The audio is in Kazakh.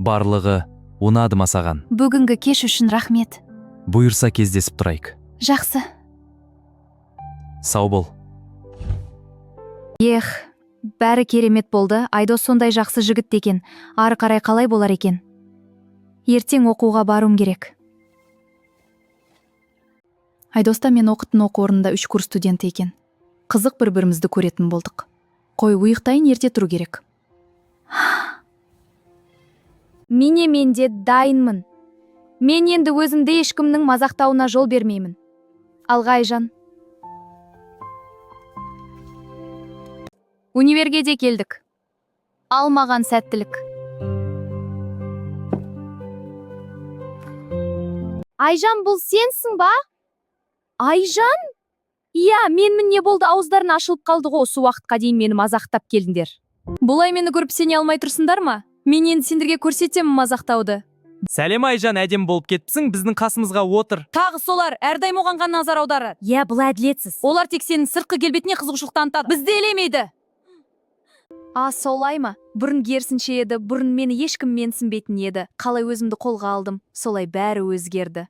Барлығы ұнады ма саған? Бүгінгі кеш үшін рахмет. Бұйырса кездесіп тұрайық. Жақсы. Сау бол. Ех, бәрі керемет болды. Айдос сондай жақсы жігіт екен. Ары қарай қалай болар екен? Ертең оқуға баруым керек. Айдоста мен оқытын оқу орнында 3 курс студенті екен. Қызық бір-бірімізді көретін болдық. Қой, ұйықтайын, ерте тұру керек. Мен де дайынмын. Мен енді өзімді ешкімнің мазақтауына жол бермеймін. Алға, Айжан. Универге де келдік. Ал маған сәттілік. Айжан, бұл сенсің ба? Айжан? Иә, менмін, не болды, ауыздарың ашылып қалды ғой, осы уақытқа дейін мені мазақтап келдіңдер. Бұлай мені көріп сене алмай тұрсыңдар ма? Мен енді сендерге көрсетемін мазақтауды. Сәлем Айжан, әдем болып кетіпсің, біздің қасымызға отыр. Тағы солар, әрдайым оған ғана назар аудары. Иә, бұл әділетсіз. Олар тек сенің сыртқы келбетіне қызығушылық танытады, бізді елемейді. Солай ма? Бұрын керісінше еді, бұрын мені ешкім менсінбейтін еді. Қалай өзімді қолға алдым, солай бәрі өзгерді.